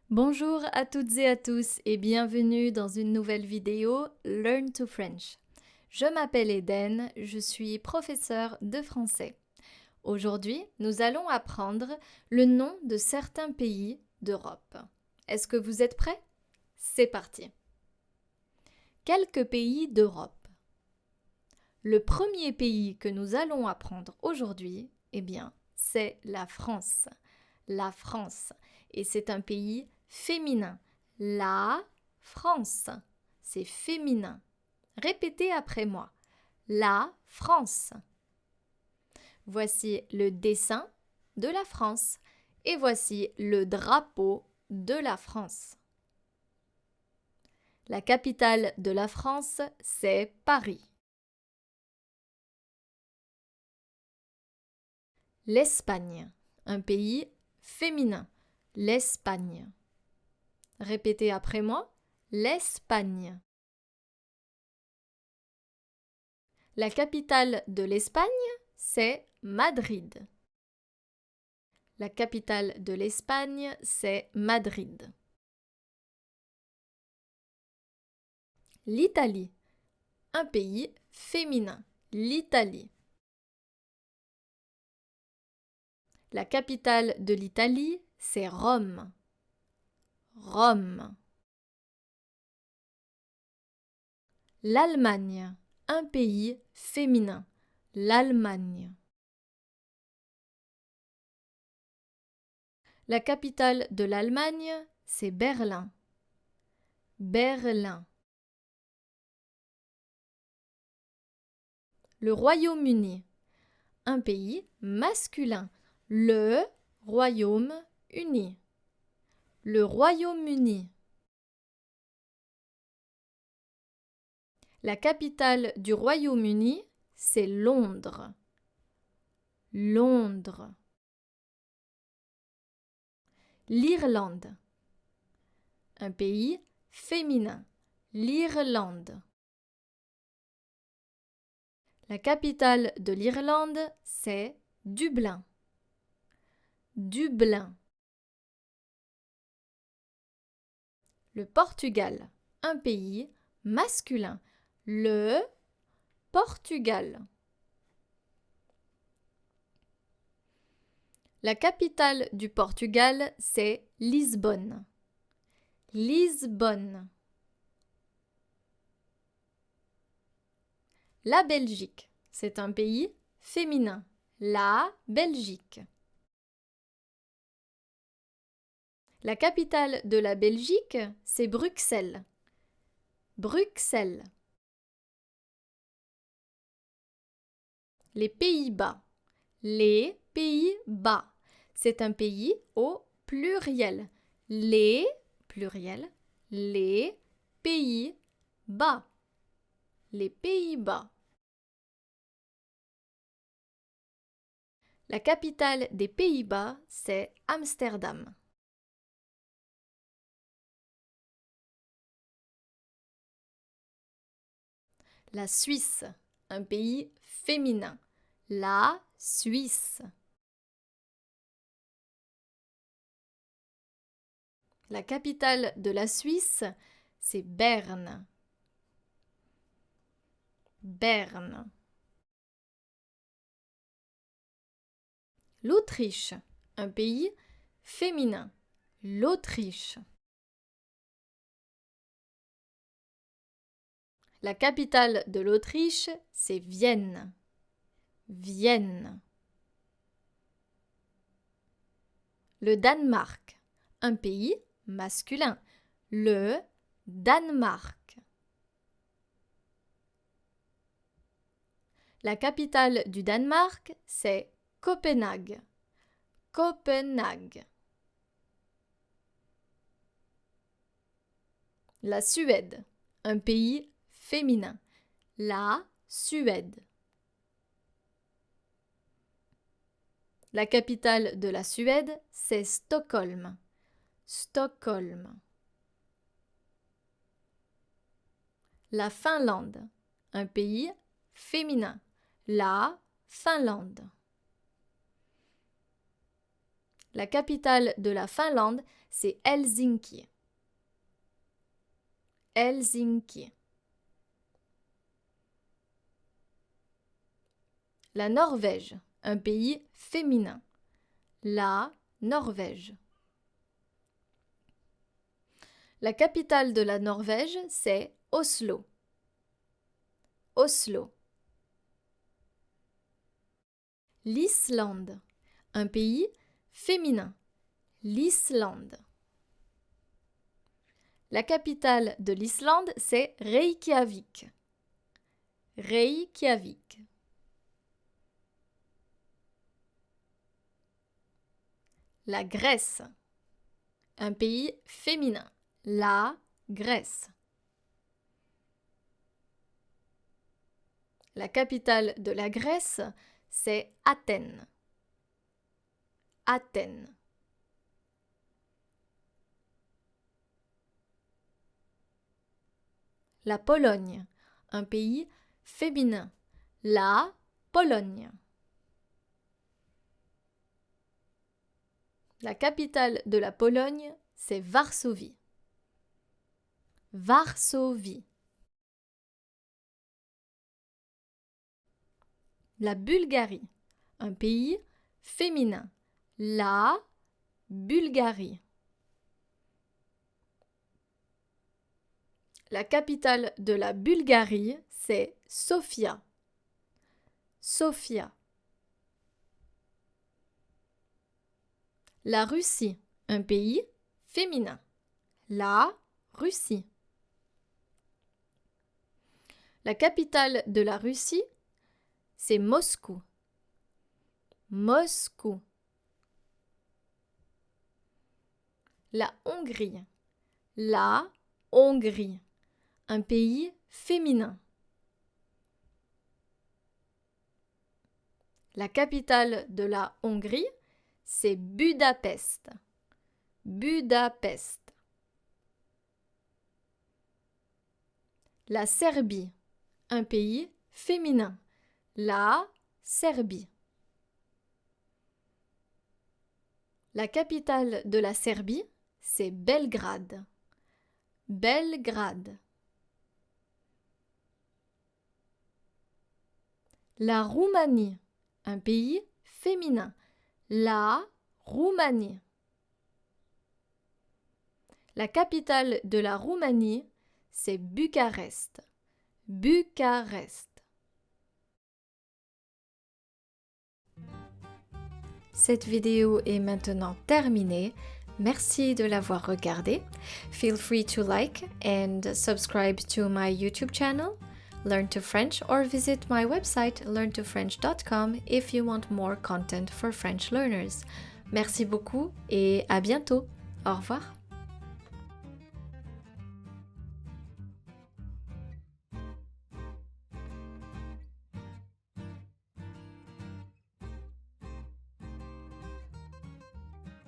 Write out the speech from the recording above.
Bonjour à toutes et à tous et bienvenue dans une nouvelle vidéo Learn to French. Je m'appelle Eden, je suis professeure de français. Aujourd'hui, nous allons apprendre le nom de certains pays d'Europe. Est-ce que vous êtes prêts? C'est parti. Quelques pays d'Europe. Le premier pays que nous allons apprendre aujourd'hui, c'est la France. La France. Et c'est un pays féminin. La France. C'est féminin. Répétez après moi. La France. Voici le dessin de la France et voici le drapeau de la France. La capitale de la France, c'est Paris. L'Espagne, un pays féminin. L'Espagne. Répétez après moi. L'Espagne. La capitale de l'Espagne, c'est Madrid. La capitale de l'Espagne, c'est Madrid. L'Italie, un pays féminin. L'Italie. La capitale de l'Italie, c'est Rome. Rome. L'Allemagne, un pays féminin. L'Allemagne. La capitale de l'Allemagne, c'est Berlin. Berlin. Le Royaume-Uni, un pays masculin. Le Royaume-Uni. Le Royaume-Uni. La capitale du Royaume-Uni, c'est Londres. Londres. L'Irlande. Un pays féminin. L'Irlande. La capitale de l'Irlande, c'est Dublin. Dublin. Le Portugal. Un pays masculin. Le Portugal. La capitale du Portugal, c'est Lisbonne. Lisbonne. La Belgique, c'est un pays féminin. La Belgique. La capitale de la Belgique, c'est Bruxelles. Bruxelles. Les Pays-Bas. Les Pays-Bas. C'est un pays au pluriel. Les, pluriel, les Pays-Bas. Les Pays-Bas. La capitale des Pays-Bas, c'est Amsterdam. La Suisse, un pays féminin. La Suisse. La capitale de la Suisse, c'est Berne. Berne. L'Autriche, un pays féminin. L'Autriche. La capitale de l'Autriche, c'est Vienne. Vienne. Le Danemark, un pays masculin. Le Danemark. La capitale du Danemark, c'est Copenhague. Copenhague. La Suède, un pays féminin. La Suède. La capitale de la Suède, c'est Stockholm. Stockholm. La Finlande, un pays féminin. La Finlande. La capitale de la Finlande, c'est Helsinki. Helsinki. La Norvège, un pays féminin. La Norvège. La capitale de la Norvège, c'est Oslo. Oslo. L'Islande, un pays féminin. L'Islande. La capitale de l'Islande, c'est Reykjavik. Reykjavik. La Grèce, un pays féminin. La Grèce. La capitale de la Grèce, c'est Athènes. Athènes. La Pologne, un pays féminin. La Pologne. La capitale de la Pologne, c'est Varsovie. Varsovie. La Bulgarie, un pays féminin. La Bulgarie. La capitale de la Bulgarie, c'est Sofia. Sofia. La Russie, un pays féminin. La Russie. La capitale de la Russie, c'est Moscou. Moscou. La Hongrie. La Hongrie. Un pays féminin. La capitale de la Hongrie, c'est Budapest. Budapest. La Serbie, un pays féminin. La Serbie. La capitale de la Serbie, c'est Belgrade. Belgrade. La Roumanie, un pays féminin. La Roumanie. La capitale de la Roumanie, c'est Bucarest. Bucarest. Cette vidéo est maintenant terminée. Merci de l'avoir regardée. Feel free to like and subscribe to my YouTube channel, Learn to French, or visit my website learntofrench.com if you want more content for French learners. Merci beaucoup et à bientôt. Au revoir.